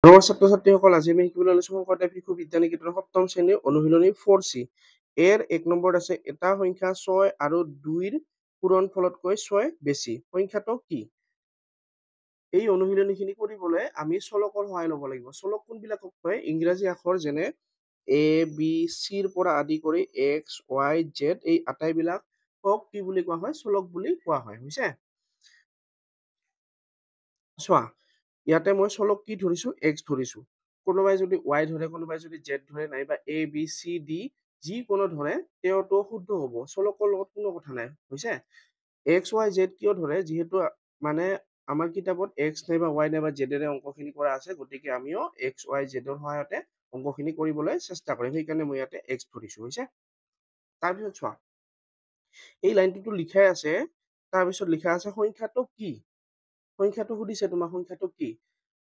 নমস্কাৰ ছাত্ৰ-ছাত্ৰীসকল, আজি আমি শিকিবলৈ লৈছো শংকৰদেৱ শিশু বিজ্ঞান নিকেতনৰ সপ্তম শ্ৰেণীৰ অনুশীলনী 4C এৰ 1 নম্বৰত আছে এটা সংখ্যা 6 আৰু 2ৰ পূৰণফলতকৈ 6 বেছি সংখ্যাটো কি? এই অনুশীলনীখিনি কৰিবলৈ আমি চলকৰ সহায় ল'ব লাগিব। চলক কোনবিলাকক কয়? ইংৰাজী আখৰ যেনে A B C ৰ পৰা আদি কৰি X Y Z এই আটাইবিলাকক কি বুলি কোৱা হয়? চলক বুলি কোৱা হয়। হৈছে? চোৱা, ইয়াতে মই চলক কি ধৰিছো? X ধৰিছো। কোনোবাই যদি Y ধৰে, কোনোবাই যদি Z ধৰে, নাইবা A B C D যিকোনো ধৰে তেওঁটো শুদ্ধ হ'ব। চলকৰ লগত কোনো কথা নাই। হৈছে? X Y Z কিয় ধৰে? যিহেতু মানে আমাৰ কিতাপত X নাইবা Y নাইবা Z এৰে অংকখিনি কৰা আছে, গতিকে আমিও X Y Z ৰ সহায়তে অংকখিনি কৰিবলৈ চেষ্টা কৰিম। সেইকাৰণে মই ইয়াতে X ধৰিছো। হৈছে? তাৰপিছত চোৱা, এই লাইনটোতো লিখাই আছে, তাৰপিছত লিখা আছে সংখ্যাটো কি? সংখ্যাটো সুধিছে তোমাক, সংখ্যাটো কি?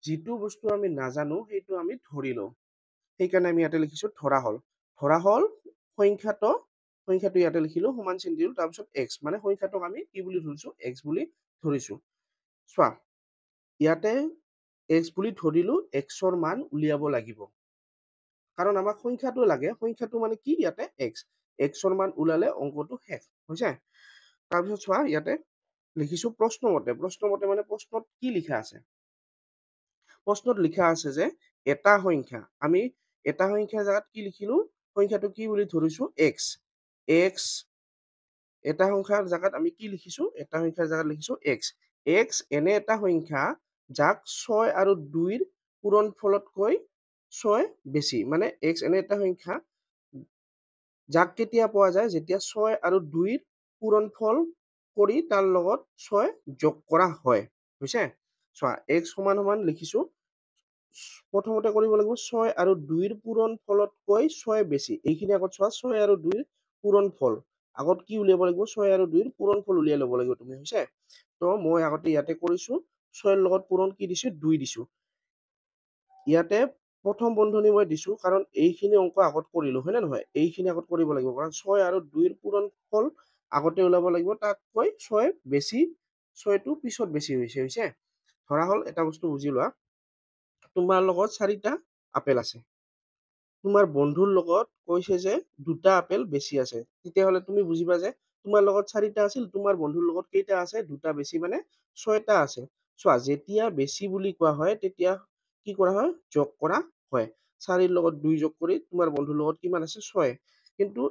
যিটো বস্তু আমি নাজানো সেইটো আমি ধৰি লওঁ। সেইকাৰণে আমি ইয়াতে লিখিছো ধৰা হল। ধৰা হল সংখ্যাটো ইয়াতে লিখিলো, সমান চিন দিলো, তাৰপিছত X মানে সংখ্যাটোক আমি কি বুলি ধৰিছো? X বুলি ধৰিছো। চোৱা, ইয়াতে X বুলি ধৰিলো, X ৰ মান উলিয়াব লাগিব। কাৰণ আমাক সংখ্যাটো লাগে, সংখ্যাটো মানে কি? ইয়াতে X ৰ মান ওলালে অংকটো শেষ। হৈছে? তাৰপিছত চোৱা, ইয়াতে লিখিছো প্ৰশ্নমতে মানে প্ৰশ্নত কি লিখা আছে? প্ৰশ্নত লিখা আছে যে এটা সংখ্যা, আমি এটা সংখ্যাৰ জাগাত কি লিখিলো? সংখ্যাটো কি বুলি ধৰিছো? X এটা সংখ্যাৰ জাগাত আমি কি লিখিছো? এটা সংখ্যাৰ জাগাত লিখিছো X এনে এটা সংখ্যা যাক 6 আৰু 2ৰ পূৰণফলতকৈ 6 বেছি। মানে X এনে এটা সংখ্যা যাক কেতিয়া পোৱা যায়? যেতিয়া 6 আৰু 2ৰ পূৰণফল কৰি তাৰ লগত 6 যোগ কৰা হয়। হৈছে? চোৱা, X সমান সমান লিখিছো, প্ৰথমতে কৰিব লাগিব 6 আৰু 2ৰ পূৰণফলতকৈ 6 বেছি। এইখিনি আগত চোৱা, 6 আৰু 2ৰ পূৰণফল আগত কি উলিয়াব লাগিব? 6 আৰু 2ৰ পূৰণফল উলিয়াই ল'ব লাগিব তুমি। হৈছে? তো মই আগতে ইয়াতে কৰিছো, 6 ৰ লগত পূৰণ কি দিছো? 2 দিছো। ইয়াতে প্ৰথম বন্ধনী মই দিছো কাৰণ এইখিনি অংক আগত কৰিলো, হয় নে নহয়? এইখিনি আগত কৰিব লাগিব কাৰণ 6 আৰু 2ৰ পূৰণফল আগতে ওলাব লাগিব, তাতকৈ 6 বেছি, 6টো পিছত বেছি হৈছে। হৈছে? ধৰা হল এটা বস্তু বুজি লোৱা, তোমাৰ লগত 4টা আপেল আছে, তোমাৰ বন্ধুৰ লগত কৈছে যে 2টা আপেল বেছি আছে, তেতিয়াহ'লে তুমি বুজিবা যে তোমাৰ লগত 4টা আছিল, তোমাৰ বন্ধুৰ লগত কেইটা আছে? 2টা বেছি, মানে 6টা আছে। চোৱা, যেতিয়া বেছি বুলি কোৱা হয় তেতিয়া কি কৰা হয়? যোগ কৰা হয়। 4ৰ লগত 2 যোগ কৰি তোমাৰ বন্ধুৰ লগত কিমান আছে? 6। কিন্তু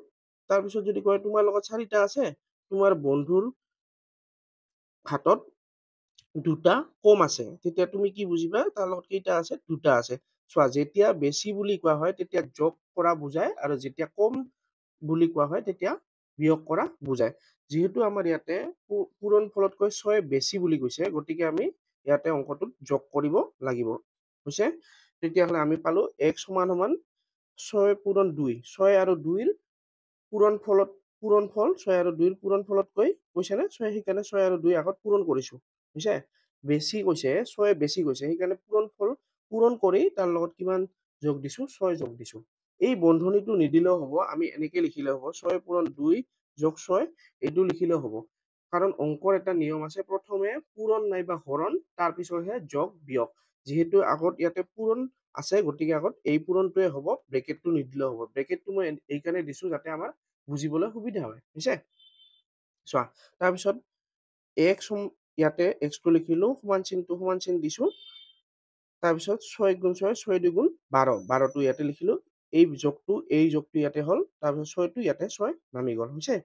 তাৰপিছত যদি কয় তোমাৰ লগত 4টা আছে, তোমাৰ বন্ধুৰ হাতত 2টা কম আছে, তেতিয়া তুমি কি বুজিবা? তাৰ লগত কেইটা আছে? 2টা আছে। চোৱা, যেতিয়া বেছি বুলি কোৱা হয় তেতিয়া যোগ কৰা বুজায়, আৰু যেতিয়া কম বুলি কোৱা হয় তেতিয়া বিয়োগ কৰা বুজায়। যিহেতু আমাৰ ইয়াতে পূৰণফলতকৈ 6 বেছি বুলি কৈছে, গতিকে আমি ইয়াতে অংকটোত যোগ কৰিব লাগিব। হৈছে? তেতিয়াহ'লে আমি পালো X সমান সমান 6 পূৰণ 2। 6 আৰু 2ৰ পূৰণফল 6 আৰু 2ৰ পূৰণফলতকৈ কৈছে নে? 6, সেইকাৰণে 6 আৰু 2 আগত পূৰণ কৰিছো। হৈছে? বেছি কৈছে, 6 বেছি কৈছে, সেইকাৰণে পূৰণ কৰি তাৰ লগত কিমান যোগ দিছো? 6 যোগ দিছো। এই বন্ধনীটো নিদিলেও হ'ব, আমি এনেকে লিখিলেও হ'ব, 6 পূৰণ 2 যোগ 6 এইটো লিখিলেও হ'ব। কাৰণ অংকৰ এটা নিয়ম আছে, প্ৰথমে পূৰণ নাইবা হৰণ, তাৰ পিছতহে যোগ বিয়োগ। যিহেতু আগত ইয়াতে পূৰণ আছে, গতিকে আগত এই পূৰণটোৱে হ'ব, ব্ৰেকেটটো নিদিলেও হ'ব। ব্ৰেকেটটো মই এইকাৰণে দিছো যাতে আমাৰ বুজিবলৈ সুবিধা হয়। হৈছে? চোৱা, তাৰপিছত X ইয়াতে Xটো লিখিলো, সমান চিন দিছো, তাৰপিছত 6 গুণ 6, 6 2 12, 12টো ইয়াতে লিখিলো, এই যোগটো ইয়াতে হল, তাৰপিছত 6টো ইয়াতে 6 নামি গল। হৈছে?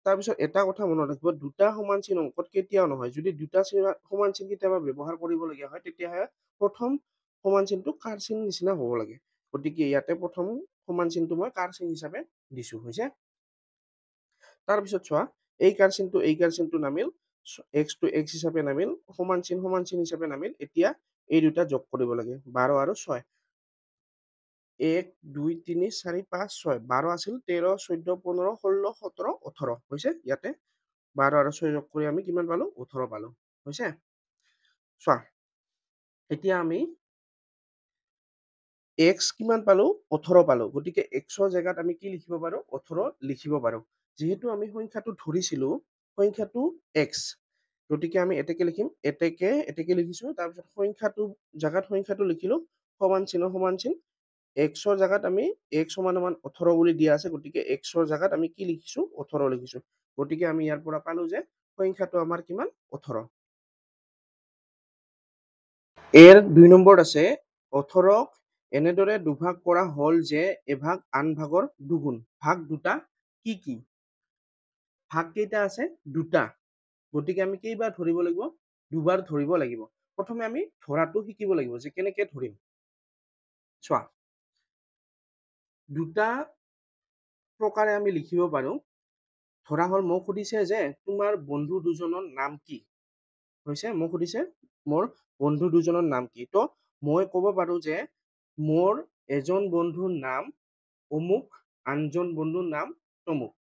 তাৰপিছত এটা কথা মনত ৰাখিব, দুটা সমান চিন অংকত কেতিয়াও নহয়। যদি দুটা সমান চিন কেতিয়াবা ব্যৱহাৰ কৰিবলগীয়া হয়, তেতিয়াহে প্ৰথম সমান চিনটো কাৰ চিন নিচিনা হ'ব লাগে। গতিকে ইয়াতে প্ৰথম সমান চিনটো মই কাৰ চিন হিচাপে দিছো। হৈছে? তাৰপিছত চোৱা, এই কাৰ চিনটো নামিল, X টো X হিচাপে নামিল, সমান চিন হিচাপে নামিল। এতিয়া এই দুটা যোগ কৰিব লাগে, 12 আৰু 6। 1 2 3 4 5 6, 12 আছিল, 13 14 15 16 17 18। হৈছে? ইয়াতে 12 আৰু 6 যোগ কৰি আমি কিমান পালো? 18 পালো। হৈছে? চোৱা, এতিয়া আমি X কিমান পালো? 18 পালো। গতিকে X ৰ জেগাত আমি কি লিখিব পাৰো? 18 লিখিব পাৰো। যিহেতু আমি সংখ্যাটো ধৰিছিলো, সংখ্যাটো X, গতিকে আমি এতেকে লিখিম, এতেকে লিখিছো, তাৰপিছত সংখ্যাটো জাগাত সংখ্যাটো লিখিলো, সমান চিন xৰ জাগাত আমি x সমান 18 বুলি দিয়া আছে, গতিকে xৰ জাগাত আমি কি লিখিছো 18 লিখিছো। গতিকে আমি ইয়াৰ পৰা পালো যে সংখ্যাটো আমাৰ কিমান 18। এৰ 2 নম্বৰত আছে 18ক এনেদৰে দুভাগ কৰা হল যে এভাগ আন ভাগৰ দুগুণ। ভাগ দুটা কি কি? ভাগ কেইটা আছে? দুটা। গতিকে আমি কেইবাৰ ধৰিব লাগিব? দুবাৰ ধৰিব লাগিব। প্ৰথমে আমি ধৰাটো শিকিব লাগিব যে কেনেকে ধৰিম। চোৱা, দুটা প্ৰকাৰে আমি লিখিব পাৰো। ধৰা হল মোক সুধিছে যে তোমাৰ বন্ধু দুজনৰ নাম কি? হৈছে মোক সুধিছে মোৰ বন্ধু দুজনৰ নাম কি? তো মই ক'ব পাৰো যে মোৰ এজন বন্ধুৰ নাম অমুক, আনজন বন্ধুৰ নাম তমুক।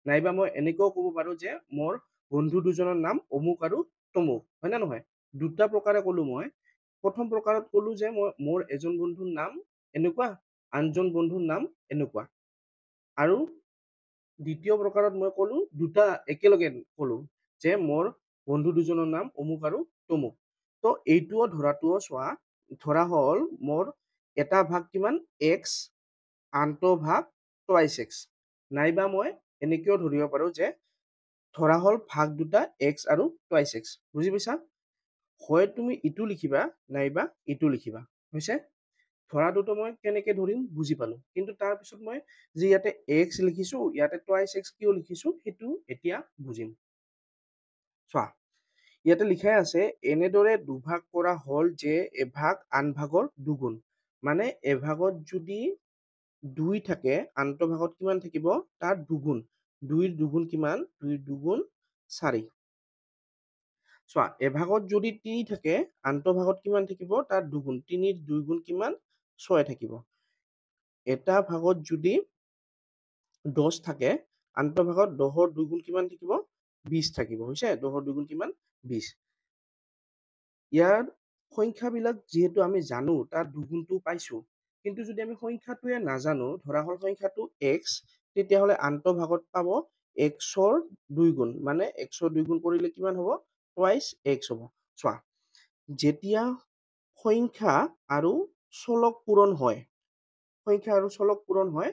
নাইবা মই এনেকৈও ক'ব পাৰো যে মোৰ বন্ধু দুজনৰ নাম অমুক আৰু তমুক, হয় নে নহয়? দুটা প্ৰকাৰে ক'লো মই। প্ৰথম প্ৰকাৰত ক'লো যে মই মোৰ এজন বন্ধুৰ নাম এনেকুৱা, আনজন বন্ধুৰ নাম এনেকুৱা। আৰু দ্বিতীয় প্ৰকাৰত মই ক'লো দুটা একেলগে ক'লো যে মোৰ বন্ধু দুজনৰ নাম অমুক আৰু তমুক। তো এইটোও ধৰাটোও চোৱা, ধৰা হল মোৰ এটা ভাগ কিমান x, আনটো ভাগ টুৱাইচ x। নাইবা মই এনেকৈও ধৰিব পাৰো যে ধৰা হল ভাগ দুটা x আৰু টুৱাইচ x। বুজি পাইছা? হয় তুমি ইটো লিখিবা নাইবা ইটো লিখিবা। হৈছে? ধৰাটোতো মই কেনেকে ধৰিম বুজি পালো, কিন্তু তাৰপিছত মই যে ইয়াতে x লিখিছো, ইয়াতে টুৱাইচ x কিয় লিখিছো সেইটো এতিয়া বুজিম। চোৱা, ইয়াতে লিখাই আছে এনেদৰে দুভাগ কৰা হল যে এভাগ আন ভাগৰ দুগুণ। মানে এভাগত যদি 2 থাকে, আনটো ভাগত কিমান থাকিব? তাৰ দুগুণ। 2ৰ দুগুণ কিমান? 2ৰ দুগুণ 4। চোৱা, এভাগত যদি 3 থাকে, আনটো ভাগত কিমান থাকিব? তাৰ দুগুণ। 3ৰ দুগুণ কিমান? 6 থাকিব। এটা ভাগত যদি 10 থাকে, আনটো ভাগত 10ৰ দুগুণ কিমান থাকিব? 20 থাকিব। হৈছে? 10ৰ দুগুণ কিমান? 20। ইয়াৰ সংখ্যাবিলাক যিহেতু আমি জানো তাৰ দুগুণটো পাইছো, কিন্তু যদি আমি সংখ্যাটোৱে নাজানো, ধৰা হল সংখ্যাটো x, তেতিয়াহ'লে আনটো ভাগত পাব xৰ 2 গুণ। মানে xৰ 2 গুণ কৰিলে কিমান হ'ব? টুৱাইচ x হ'ব। চোৱা, যেতিয়া সংখ্যা আৰু চলক পূৰণ হয়, সংখ্যা আৰু চলক পূৰণ হয়,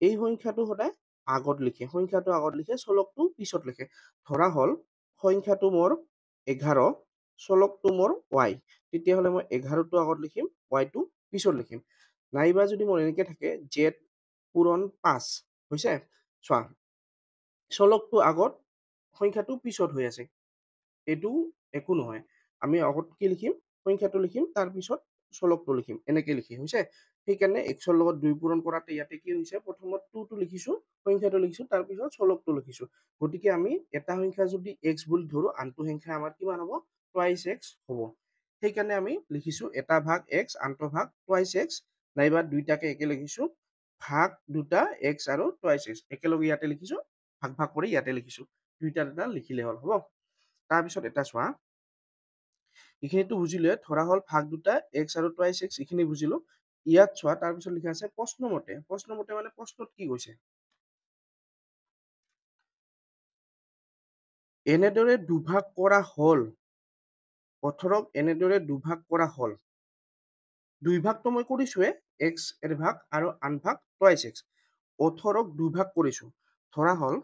এই সংখ্যাটো সদায় আগত লিখে, সংখ্যাটো আগত লিখে, চলকটো পিছত লিখে। ধৰা হল সংখ্যাটো মোৰ 11, চলকটো মোৰ y, তেতিয়াহ'লে মই 11টো আগত লিখিম, yটো পিছত লিখিম। নাইবা যদি মোৰ এনেকে থাকে z পূৰণ 5, হৈছে? চোৱা, চলকটো আগত, সংখ্যাটো পিছত হৈ আছে, এইটো একো নহয়। আমি আগত কি লিখিম? সংখ্যাটো লিখিম, তাৰপিছত চলকটো লিখিম, এনেকে লিখি। হৈছে? সেইকাৰণে xৰ লগত 2 পূৰণ কৰাতে ইয়াতে কি হৈছে? প্ৰথমত 2টো লিখিছো, সংখ্যাটো লিখিছো, তাৰপিছত চলকটো লিখিছো। গতিকে আমি এটা সংখ্যা যদি x বুলি ধৰো, আনটো সংখ্যা আমাৰ কিমান হ'ব? টুৱাইচ x হ'ব। সেইকাৰণে আমি লিখিছো এটা ভাগ x, আনটো ভাগ টুৱাইচ x, নাইবা দুইটাকে একে লিখিছো, ভাগ দুটা x আৰু টুৱাইচ x। একেলগে ইয়াতে লিখিছো, ভাগ ভাগ কৰি ইয়াতে লিখিছো। দুইটা লিখিলে হ'ল। হ'ব? তাৰপিছত এটা চোৱা, এইখিনিতো বুজিলে। ধৰা হল ভাগ দুটা x আৰু টুৱাইচ x, এইখিনি বুজিলো। ইয়াত চোৱা, তাৰপিছত লিখা আছে প্ৰশ্নমতে। প্ৰশ্নমতে মানে প্ৰশ্নত কি কৈছে? এনেদৰে দুভাগ কৰা হল, 18ক এনেদৰে দুভাগ কৰা হল। দুই ভাগটো মই কৰিছোৱে, x এৰ ভাগ আৰু আন ভাগ টুৱাইচ x। 18ক দুভাগ কৰিছো। ধৰা হল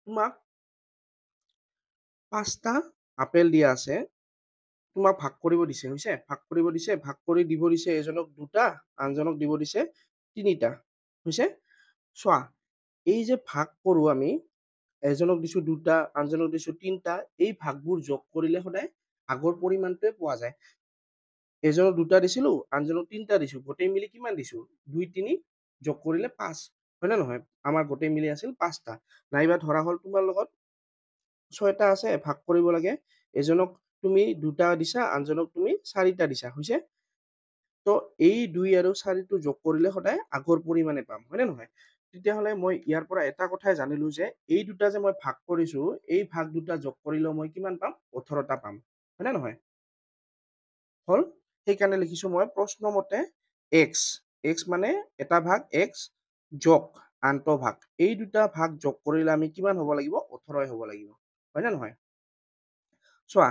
তোমাক 5টা আপেল দিয়া আছে, তোমাক ভাগ কৰিব দিছে। হৈছে? ভাগ কৰিব দিছে, ভাগ কৰি দিব দিছে এজনক 2টা, আনজনক দিব দিছে 3টা। হৈছে? চোৱা, এই যে ভাগ কৰো আমি, এজনক দিছো 2টা, আনজনক দিছো 3টা, এই ভাগবোৰ যোগ কৰিলে সদায় আগৰ পৰিমাণটোৱে পোৱা যায়। এজনক 2টা দিছিলো, আনজনক 3টা দিছো, গোটেই মিলি কিমান দিছো? 2, 3 যোগ কৰিলে 5, হয় নে নহয়? আমাৰ গোটেই মিলি আছিল 5টা। নাইবা ধৰা হল তোমাৰ লগত 6টা আছে, ভাগ কৰিব লাগে, এজনক তুমি 2টা দিছা, আনজনক তুমি 4টা দিছা। হৈছে? তো এই 2 আৰু 4টো যোগ কৰিলে সদায় আগৰ পৰিমাণে পাম, হয় নে নহয়? তেতিয়াহ'লে মই ইয়াৰ পৰা এটা কথাই জানিলো যে এই দুটা যে মই ভাগ কৰিছো, এই ভাগ দুটা যোগ কৰিলেও মই কিমান পাম? 18টা পাম, হয় নে নহয়? হল? সেইকাৰণে লিখিছো মই প্ৰশ্নমতে x, x মানে এটা ভাগ x যোগ আনটো ভাগ, এই দুটা ভাগ যোগ কৰিলে আমি কিমান হ'ব লাগিব? 18 হ'ব লাগিব। হয় না নহয় চোৱা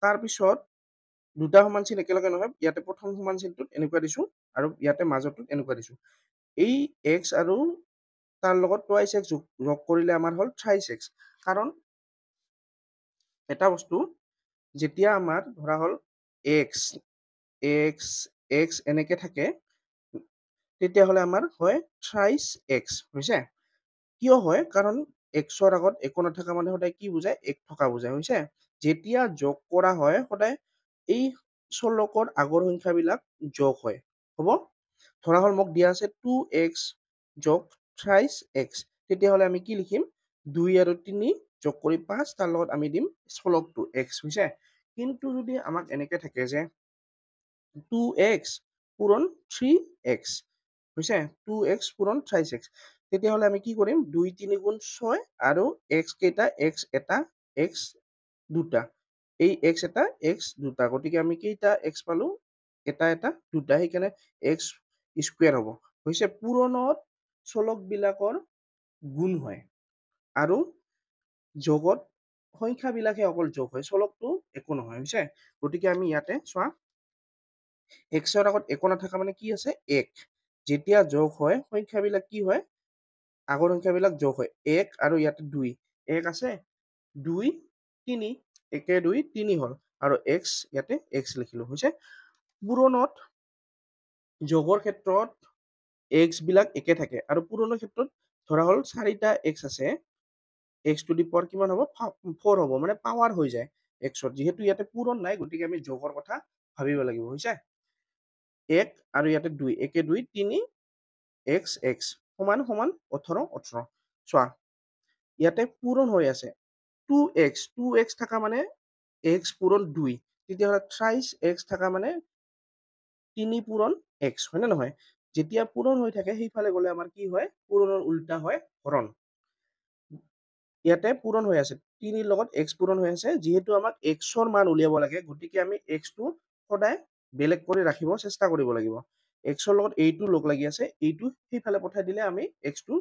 তাৰপিছত দুটা সমান চিন একেলগে নহয় ইয়াতে প্ৰথম সমান চিনটোত এনেকুৱা দিছো আৰু ইয়াতে মাজৰটোত এনেকুৱা দিছো এই x আৰু তাৰ লগত টুৱাইছ x যোগ কৰিলে আমাৰ হল থ্ৰাইছ x কাৰণ এটা বস্তু যেতিয়া আমাৰ ধৰা হল x x x এনেকে থাকে তেতিয়াহলে আমাৰ হয় থ্ৰাইছ x হৈছে কিয় হয় কাৰণ xৰ আগত একো নাথাকা মানে সদায় কি বুজায় এক থকা বুজায় হৈছে যেতিয়া যোগ কৰা হয় সদায় এই চলকৰ আগৰ সংখ্যাবিলাক যোগ হয় হ'ব ধৰা হল মোক দিয়া আছে 2x যোগ থ্ৰাইছ x তেতিয়াহলে আমি কি লিখিম 2 আৰু 3 যোগ কৰি 5 তাৰ লগত আমি দিম চলকটো x হৈছে কিন্তু যদি আমাক এনেকে থাকে যে 2x পূৰণ 3x হৈছে 2x পূৰণ থ্ৰাইছ x তেতিয়াহলে আমি কি কৰিম 2 3 গুণ 6 আৰু x কেইটা x এটা x দুটা এই x এটা x দুটা গতিকে আমি কেইটা x পালো এটা এটা দুটা সেইকাৰণে x স্কুৱেৰ হ'ব হৈছে পূৰণত চলক বিলাকৰ গুণ হয় আৰু যোগত সংখ্যাবিলাকে অকল যোগ হয় চলকটো একো নহয় হৈছে গতিকে আমি ইয়াতে চোৱা xৰ আগত একো নাথাকা মানে কি আছে 1 যেতিয়া যোগ হয় সংখ্যাবিলাক কি হয় আগৰ সংখ্যাবিলাক যোগ হয় 1 আৰু ইয়াতে 2 1 আছে 2 3 একে 2 3 হল আৰু x ইয়াতে x লিখিলো হৈছে পূৰণত যোগৰ ক্ষেত্ৰত x বিলাক একে থাকে আৰু পূৰণৰ ক্ষেত্ৰত ধৰা হল 4টা x আছে x টু দি পাৱাৰ কিমান হ'ব 4 হ'ব মানে পাৱাৰ হৈ যায় xত যেহেতু ইয়াতে পূৰণ নাই গতিকে আমি যোগৰ কথা ভাবিব লাগিব হৈছে 1 আৰু ইয়াতে 2 একে 2 3 x x সমান সমান 18 18 চোৱা ইয়াতে পূৰণ হৈ আছে 2x থাকা মানে x পূৰণ 2 তেতিয়াহ'লে থ্ৰাইছ x থাকা মানে 3 পূৰণ x হয় নে নহয় যেতিয়া পূৰণ হৈ থাকে সেইফালে গ'লে আমাৰ কি হয় পূৰণৰ উল্টা হয় হৰণ ইয়াতে পূৰণ হৈ আছে 3 লগত x পূৰণ হৈ আছে যেহেতু আমাক xৰ মান উলিয়াব লাগে গতিকে আমি x টো সদায় বেলেগ কৰি ৰাখিব চেষ্টা কৰিব লাগিব xৰ লগত এইটো লগ লাগি আছে এইটো সেইফালে পঠাই দিলে আমি x টো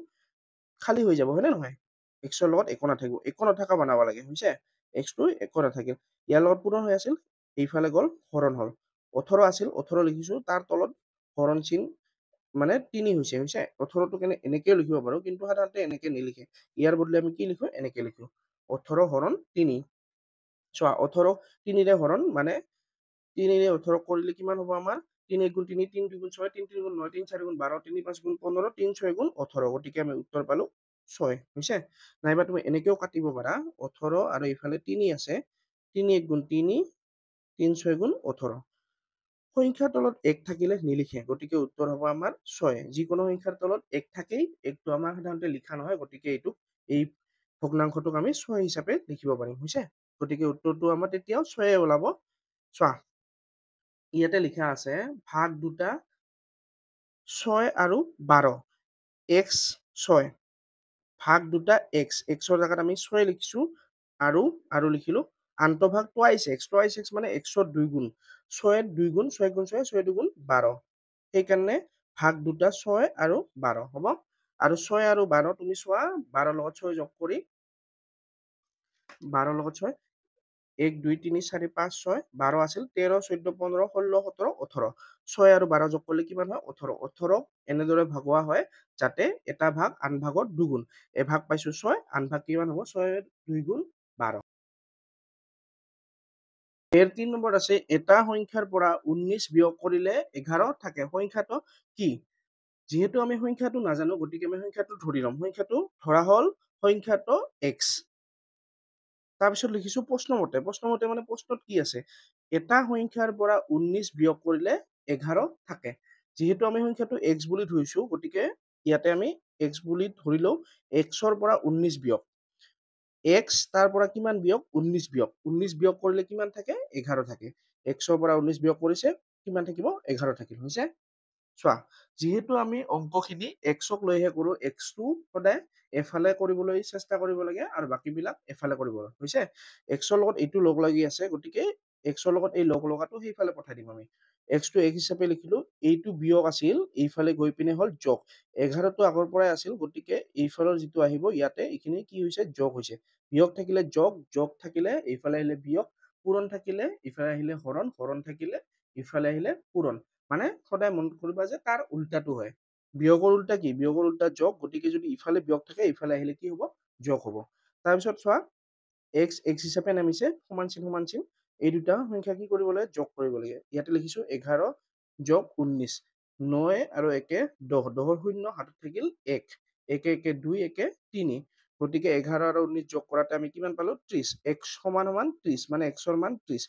খালি হৈ যাব হয় নে নহয় xৰ লগত একো নাথাকিব একো নাথাকা বনাব লাগে হৈছে x টো একো নাথাকিল ইয়াৰ লগত পূৰণ হৈ আছিল এইফালে গ'ল হৰণ হল 18 আছিল 18 লিখিছো তাৰ তলত হৰণ চিন মানে 3 হৈছে 18 টো কেনে এনেকৈ লিখিব পাৰো কিন্তু সাধাৰণতে এনেকে নিলিখে ইয়াৰ বদলে আমি কি লিখো এনেকে লিখো 18 হৰণ 3 চোৱা 18 3 ৰে হৰণ মানে 3 ৰে 18 কৰিলে কিমান হ'ব আমাৰ 3 গুণ 3 3 2 গুণ 6 3 3 গুণ 9 3 4 গুণ 12 3 5 গুণ 15 3 6 গুণ 18 গতিকে আমি উত্তৰ পালো 6 হৈছে নাইবা তুমি এনেকেও কাটিব পাৰা 18 আৰু ইফালে 3 আছে 3 1 গুণ 3 3 6 গুণ 18 সংখ্যাৰ তলত 1 থাকিলে নিলিখে গতিকে উত্তৰ হ'ব আমাৰ 6 যিকোনো সংখ্যাৰ তলত 1 থাকেই 1টো আমাৰ সাধাৰণতে লিখা নহয় গতিকে এইটো এই ভগ্নাংশটোক আমি 6 হিচাপে লিখিব পাৰিম হৈছে গতিকে উত্তৰটো আমাৰ তেতিয়াও 6 ওলাব চোৱা ইয়াতে লিখা আছে ভাগ দুটা 6 আৰু 12 x 6 ভাগ দুটা x xৰ জায়গাত আমি 6 লিখিছো আৰু লিখিলো আন্তঃভাগ টুৱাইছ x মানে xৰ 2 গুণ 6 2 গুণ 6 গুণ 6 6 2 গুণ 12 সেইকাৰণে ভাগ দুটা 6 আৰু 12 হ'ব আৰু 6 আৰু 12 তুমি চোৱা 12 লগত 6 যোগ কৰি 12 লগত 6 1 2 3 4 5 6 12 আছিল 13 14 15 16 17 18 6 আৰু 12 যোগ কৰিলে কিমান হয় 18 18 এনেদৰে ভাগোৱা হয় যাতে এটা ভাগ আন ভাগৰ দুগুণ এভাগ পাইছো 6 আন ভাগ কিমান হ'ব 6 2 গুণ 12 এর 3 নম্বৰ আছে এটা সংখ্যাৰ পৰা 19 বিয়োগ কৰিলে 11 থাকে সংখ্যাটো কি যেহেতু আমি সংখ্যাটো নাজানো গতিকে আমি সংখ্যাটো ধৰি লম সংখ্যাটো ধৰা হল সংখ্যাটো x তাৰপিছত লিখিছো প্ৰশ্নমতে মানে প্ৰশ্নত কি আছে এটা সংখ্যাৰ পৰা 19 বিয়োগ কৰিলে 11 থাকে যেহেতু আমি সংখ্যাটো x বুলি ধৰিছো গতিকে ইয়াতে আমি x বুলি ধৰিলো xৰ পৰা 19 বিয়োগ x তাৰ পৰা কিমান বিয়োগ 19 বিয়োগ কৰিলে কিমান থাকে 11 থাকে xৰ পৰা 19 বিয়োগ কৰিছে কিমান থাকিব 11 থাকিল হৈছে চোৱা যেহেতু আমি অংকখিনি xক লৈহে কৰো xটো সদায় এফালে কৰিবলৈ চেষ্টা কৰিব লাগে আৰু বাকিবিলাক এফালে কৰিব হৈছে xৰ লগত এইটো লগ লাগি আছে গতিকে xৰ লগত এই লগ লগাটো সেইফালে পঠাই দিম আমি x টো x হিচাপে লিখিলো, এইটো বিয়োগ আছিল, এইফালে গৈ পিনে হল যোগ। 11 টো আগৰ পৰাই আছিল, গতিকে এইফালৰ যিটো আহিব ইয়াতে এইখিনি কি হৈছে যোগ হৈছে। বিয়োগ থাকিলে যোগ, যোগ থাকিলে এইফালে আহিলে বিয়োগ, পূৰণ থাকিলে ইফালে আহিলে হৰণ, হৰণ থাকিলে ইফালে আহিলে পূৰণ। মানে সদায় মনত কৰিবা যে তাৰ উল্টাটো হয়। বিয়োগৰ উল্টা কি? বিয়োগৰ উল্টা যোগ, গতিকে যদি ইফালে বিয়োগ থাকে ইফালে আহিলে কি হব? যোগ হব। তাৰপিছত চোৱা x x হিচাপে নামিছে, সমান চিন সমান চিন, এই দুটা সংখ্যা কি কৰিব লাগে? যোগ কৰিব লাগে। ইয়াতে লিখিছো 11 যোগ 19, 9 আৰু 1 10, 10ৰ শূন্য হাতত থাকিল 1, 1 1 2 1 3, গতিকে 11 আৰু 19 যোগ কৰাতে আমি কিমান পালো? 30। x সমান সমান 30, মানে x ৰ মান 30।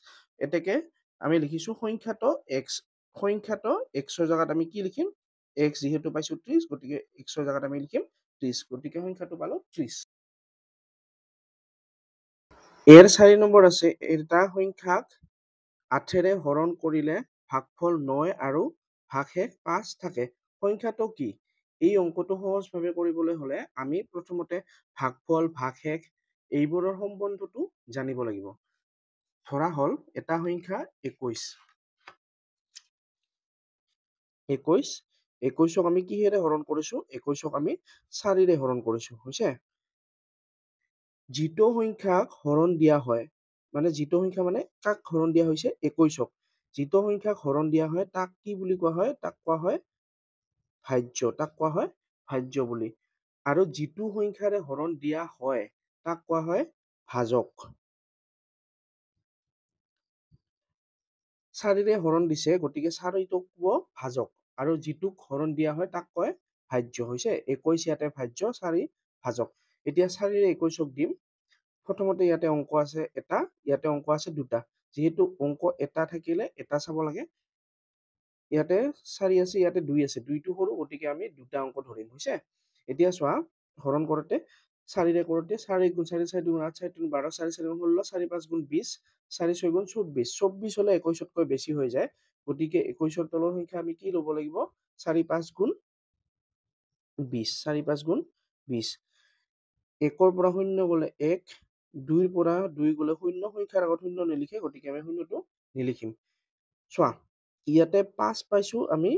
এতেকে আমি লিখিছো সংখ্যাটো x, সংখ্যাটো x ৰ জাগাত আমি কি লিখিম? x যেহেতু পাইছো 30, গতিকে x ৰ জাগাত আমি লিখিম 30, গতিকে সংখ্যাটো পালো 30। এৰ 4 নম্বৰ আছে, এটা সংখ্যাক 8ৰে হৰণ কৰিলে ভাগফল 9 আৰু ভাগশেষ 5 থাকে, সংখ্যাটো কি? এই অংকটো সহজভাৱে কৰিবলৈ হলে আমি প্ৰথমতে ভাগফল, ভাগশেষ এইবোৰৰ সম্বন্ধটো জানিব লাগিব। ধৰা হল এটা সংখ্যা 21, 21ক আমি কিহেৰে হৰণ কৰিছো? 21ক আমি 4ৰে হৰণ কৰিছো, হৈছে? যিটো সংখ্যাক হৰণ দিয়া হয়, মানে যিটো সংখ্যা মানে কাক হৰণ দিয়া হৈছে? 21ক। যিটো সংখ্যাক হৰণ দিয়া হয় তাক কি বুলি কোৱা হয়? তাক কোৱা হয় ভাজ্য, তাক কোৱা হয় ভাজ্য বুলি। আৰু যিটো সংখ্যাৰে হৰণ দিয়া হয় তাক কোৱা হয় ভাজক। 4ৰে হৰণ দিছে, গতিকে 4টোক কব ভাজক, আৰু যিটোক হৰণ দিয়া হয় তাক কয় ভাজ্য, হৈছে? 21 ইয়াতে ভাজ্য, 4 ভাজক। এতিয়া 4ৰে 21ক দিম। প্ৰথমতে ইয়াতে অংক আছে এটা, ইয়াতে অংক আছে দুটা। যেহেতু অংক এটা থাকিলে এটা চাব লাগে, ইয়াতে 4 আছে, ইয়াতে 2 আছে, 2টো সৰু, গতিকে আমি দুটা অংক ধৰিম, হৈছে? এতিয়া চোৱা, হৰণ কৰোতে 4ৰে কৰোতে 4 1 গুণ 4 4 2 গুণ 8 4 3 12 4 4 গুণ 16 4 5 গুণ 20 4 6 গুণ 24, 24 হলে 21তকৈ বেছি হৈ যায়, গতিকে 21ৰ তলৰ সংখ্যা আমি কি লব লাগিব? 4 5 গুণ 20, 4 5 গুণ 20। 1ৰ পৰা 0 গলে 1, 2ৰ পৰা 2 গলে 0, সংখ্যাৰ আগত 0 নিলিখে, গতিকে আমি 0টো নিলিখিম। চোৱা, ইয়াতে 5 পাইছো আমি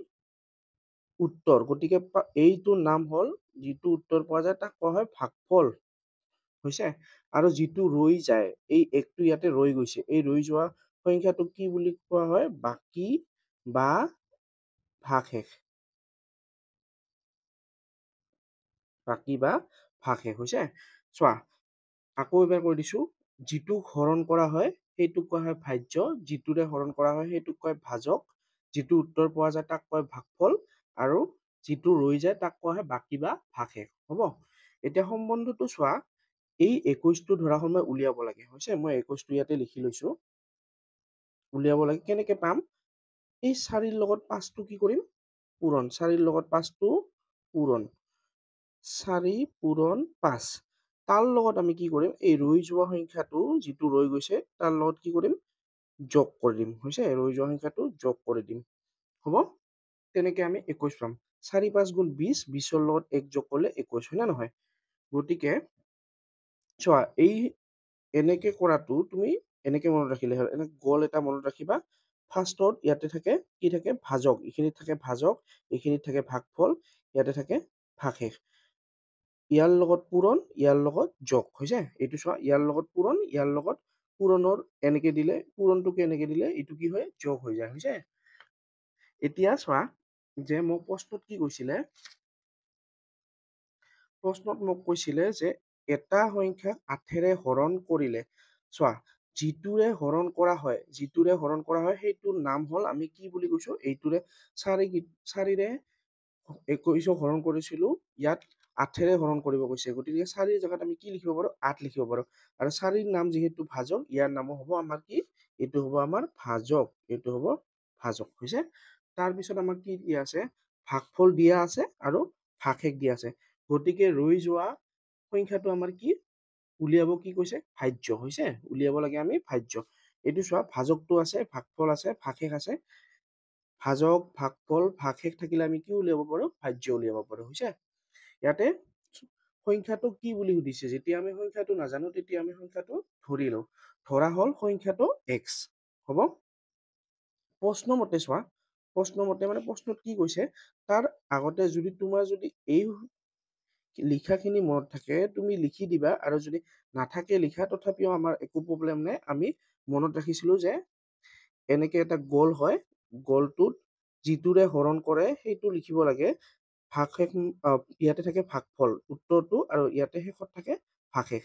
উত্তৰ, গতিকে এইটোৰ নাম হল, যিটো উত্তৰ পোৱা যায় তাক কোৱা হয় ভাগফল, হৈছে? আৰু যিটো ৰৈ যায়, এই 1টো ইয়াতে ৰৈ গৈছে, এই ৰৈ যোৱা সংখ্যাটোক কি বুলি কোৱা হয়? বাকী বা ভাগশেষ, বাকী বা ভাগশেষ, হৈছে? চোৱা, আকৌ এবাৰ কৈ দিছো, যিটোক হৰণ কৰা হয় সেইটোক কোৱা হয় ভাজ্য, যিটোৰে হৰণ কৰা হয় সেইটোক কয় ভাজক, যিটো উত্তৰ পোৱা যায় তাক কয় ভাগফল, আৰু যিটো ৰৈ যায় তাক কোৱা হয় বাকী বা ভাগশেষ, হব? এতিয়া সম্বন্ধটো চোৱা, এই 21টো ধৰা হল মই উলিয়াব লাগে, হৈছে? মই 21টো ইয়াতে লিখি লৈছো, উলিয়াব লাগে। কেনেকে পাম? এই 4ৰ লগত 5টো কি কৰিম? পূৰণ, 4ৰ লগত 5টো পূৰণ, 4 পূৰণ 5। তাৰ লগত আমি কি কৰিম? এই ৰৈ যোৱা সংখ্যাটো যিটো ৰৈ গৈছে তাৰ লগত কি কৰিম? যোগ কৰি দিম, হৈছে? ৰৈ যোৱা সংখ্যাটো যোগ কৰি দিম, হব? তেনেকে আমি 21 পাম। 4 5 গুণ 20, 20ৰ লগত 1 যোগ কৰিলে 21, হয় না নহয়? গতিকে চোৱা, এই এনেকে কৰাটো তুমি এনেকে মনত ৰাখিলে হ'ল, এনে গল এটা মনত ৰাখিবা। ফাৰ্ষ্টত ইয়াতে থাকে কি থাকে? ভাজক, এইখিনিত থাকে ভাজক, এইখিনিত থাকে ভাগফল, ইয়াতে থাকে ভাগশেষ। ইয়াৰ লগত পূৰণ, ইয়াৰ লগত যোগ, হৈছে? এইটো চোৱা, ইয়াৰ লগত পূৰণ, ইয়াৰ লগত পূৰণৰ এনেকে দিলে, পূৰণটোকে এনেকে দিলে এইটো কি হয়? যোগ হৈ যায়, হৈছে? এতিয়া চোৱা, যে মোক প্ৰশ্নত কি কৈছিলে? প্ৰশ্নত মোক কৈছিলে যে এটা সংখ্যাক 8ৰে হৰণ কৰিলে, চোৱা, যিটোৰে হৰণ কৰা হয়, যিটোৰে হৰণ কৰা হয় সেইটোৰ নাম হল, আমি কি বুলি কৈছো? এইটোৰে 4ৰে 21ক হৰণ কৰিছিলো, ইয়াত 8ৰে হৰণ কৰিব কৈছে, গতিকে 4ৰ জাগাত আমি কি লিখিব পাৰো? 8 লিখিব পাৰো। আৰু 4ৰ নাম যিহেতু ভাজক, ইয়াৰ নামো হব আমাৰ কি? এইটো হব আমাৰ ভাজক, এইটো হব ভাজক, হৈছে? তাৰপিছত আমাৰ কি দিয়া আছে? ভাগফল দিয়া আছে আৰু ভাগশেষ দিয়া আছে, গতিকে ৰৈ যোৱা সংখ্যাটো আমাৰ কি? উলিয়াব কি কৈছে? ভাজ্য, হৈছে? উলিয়াব লাগে আমি ভাজ্য। এইটো চোৱা, ভাজকটো আছে, ভাগফল আছে, ভাগশেষ আছে, ভাজক ভাগফল ভাগশেষ থাকিলে আমি কি উলিয়াব পাৰো? ভাজ্য উলিয়াব পাৰো, হৈছে? ইয়াতে সংখ্যাটো কি বুলি সুধিছে, যেতিয়া আমি সংখ্যাটো নাজানো তেতিয়া আমি সংখ্যাটো ধৰি লওঁ। ধৰা হল সংখ্যাটো x, হব? প্ৰশ্নমতে চোৱা, প্ৰশ্নমতে মানে প্ৰশ্নত কি কৈছে, তাৰ আগতে যদি তোমাৰ যদি এই লিখাখিনি মনত থাকে তুমি লিখি দিবা, আৰু যদি নাথাকে লিখা তথাপিও আমাৰ একো প্ৰব্লেম নাই, আমি মনত ৰাখিছিলো যে এনেকে এটা গল হয়, গলটোত যিটোৰে হৰণ কৰে সেইটো লিখিব লাগে। ভাগশেষ ইয়াতে থাকে ভাগফল উত্তৰটো, আৰু ইয়াতে শেষত থাকে ভাগশেষ।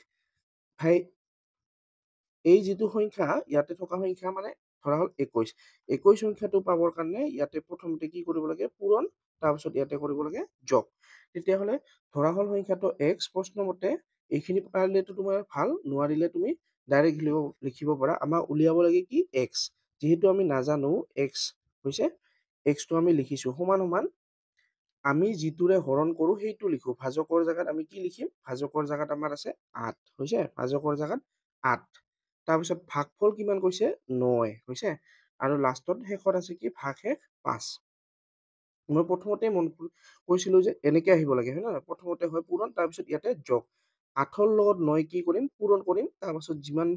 ভাই এই যিটো সংখ্যা ইয়াতে থকা সংখ্যা মানে ধৰা হল 21, 21 সংখ্যাটো পাবৰ কাৰণে ইয়াতে প্ৰথমতে কি কৰিব লাগে, পূৰণ, তাৰপিছত ইয়াতে কৰিব লাগে যোগ। তেতিয়াহ'লে ধৰা হল সংখ্যাটো x, প্ৰশ্নমতে এইখিনি পাৰিলেতো তোমাৰ ভাল, নোৱাৰিলে তুমি ডাইৰেক্ট লিখিব পাৰা। আমাক উলিয়াব লাগে কি x, যিহেতু আমি নাজানো x হৈছে, x টো আমি লিখিছো সমান সমান আমি যিটোৰে হৰণ কৰো সেইটো লিখো। ভাজকৰ জাগাত আমি কি লিখিম, ভাজকৰ জাগাত আমাৰ আছে 8 হৈছে, ভাজকৰ জাগাত 8। তাৰপিছত ভাগফল কিমান কৈছে 9 হৈছে, আৰু লাষ্টত শেষত আছে কি ভাগশেষ 5। মই প্ৰথমতে কৈছিলো যে এনেকে আহিব লাগে হয় না, প্ৰথমতে হয় পূৰণ, তাৰপিছত ইয়াতে যোগ। 8ৰ লগত 9 কি কৰিম, পূৰণ কৰিম, তাৰপাছত যিমান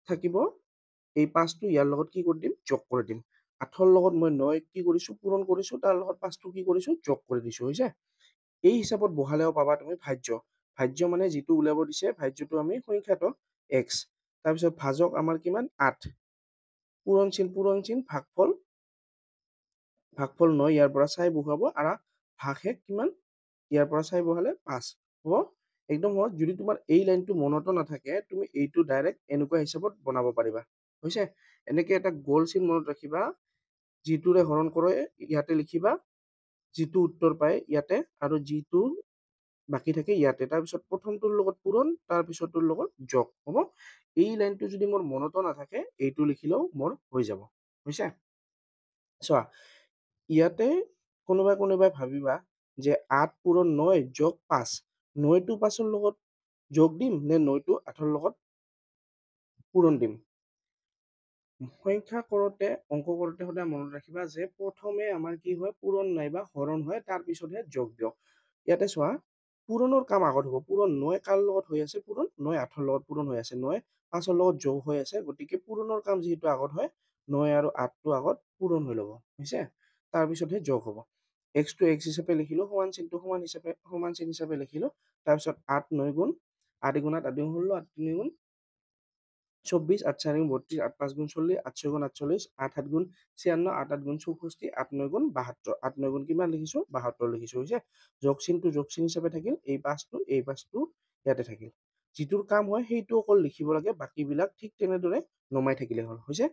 থাকিব এই 5টো ইয়াৰ লগত কি কৰি দিম, যোগ কৰি দিম। 8ৰ লগত মই 9 কি কৰিছো, পূৰণ কৰিছো, তাৰ লগত 5টো কি কৰিছো, যোগ কৰি দিছো হৈছে। এই হিচাপত বহালেও পাবা তুমি ভাজ্য। ভাজ্য মানে যিটো উলিয়াব দিছে, ভাজ্যটো আমি সংখ্যাটো x, তাৰপিছত ভাজক আমাৰ কিমান 8, পূৰণচিন ভাগফল 9 ইয়াৰ পৰা চাই বহুৱাব, আৰু ভাগশেষ কিমান ইয়াৰ পৰা চাই বহালে 5 হ'ব। একদম সহজ। যদি তোমাৰ এই লাইনটো মনতো নাথাকে তুমি এইটো ডাইৰেক্ট এনেকুৱা হিচাপত বনাব পাৰিবা হৈছে। এনেকে এটা গল চিন মনত ৰাখিবা, যিটোৰে হৰণ কৰে ইয়াতে লিখিবা, যিটো উত্তৰ পায় ইয়াতে, আৰু যিটো বাকী থাকে ইয়াতে, তাৰপিছত প্ৰথমটোৰ লগত পূৰণ, তাৰপিছৰটোৰ লগত যোগ হ'ব। এই লাইনটো যদি মোৰ মনতো নাথাকে এইটো লিখিলেও মোৰ হৈ যাব হৈছে। চোৱা ইয়াতে কোনোবাই ভাবিবা যে 8 পূৰণ 9 যোগ 5, 9টো 5ৰ লগত যোগ দিম নে 9টো 8ৰ লগত পূৰণ দিম। সংখ্যা কৰোতে অংক কৰোতে সদায় মনত ৰাখিবা যে প্ৰথমে আমাৰ কি হয়, পূৰণ নাইবা হৰণ হয়, তাৰ পিছতহে যোগ দিয়ক। ইয়াতে চোৱা পূৰণৰ কাম আগত হ'ব। পূৰণ 9 কাৰ লগত হৈ আছে, পূৰণ 9 8ৰ লগত পূৰণ হৈ আছে, 9 5ৰ লগত যোগ হৈ আছে, গতিকে পূৰণৰ কাম যিহেতু আগত হয় 9 আৰু 8টো আগত পূৰণ হৈ ল'ব হৈছে, তাৰপিছতহে যোগ হ'ব। x টো x হিচাপে লিখিলো, সমান চিনটো সমান চিন হিচাপে লিখিলো, তাৰপিছত 8 9 গুণ 8 গুণ 8 8 গুণ 8 3 গুণ 24, 8 4 গুণ 32, 8 5 গুণ 40, 8 6 গুণ 48, 8 7 গুণ 96, 8 8 গুণ 64, 8 9 গুণ 72, 8 9 গুণ কিমান লিখিছো 72 লিখিছো হৈছে। যোগ চিন হিচাপে থাকিল, এই 5টো ইয়াতে থাকিল। যিটোৰ কাম হয় সেইটো অকল লিখিব লাগে, বাকীবিলাক ঠিক তেনেদৰে নমাই থাকিলে হ'ল হৈছে।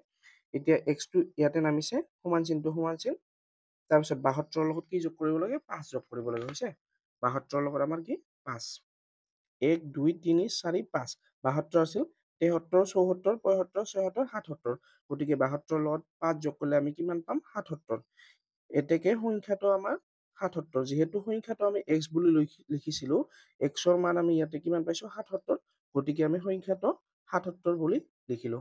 এতিয়া x টো ইয়াতে নামিছে, সমান চিন, তাৰপিছত 72ৰ লগত কি যোগ কৰিব লাগে, 5 যোগ কৰিব লাগে হৈছে। 72ৰ লগত আমাৰ কি 5, 1 2 3 4 5, 72 আছিল 73 74 75 76 77, গতিকে 72ৰ লগত 5 যোগ কৰিলে আমি কিমান পাম 77। এতেকে সংখ্যাটো আমাৰ 77, যিহেতু সংখ্যাটো আমি x বুলি লিখিছিলো, x ৰ মান আমি ইয়াতে কিমান পাইছো 77, গতিকে আমি সংখ্যাটো 77 বুলি লিখিলো।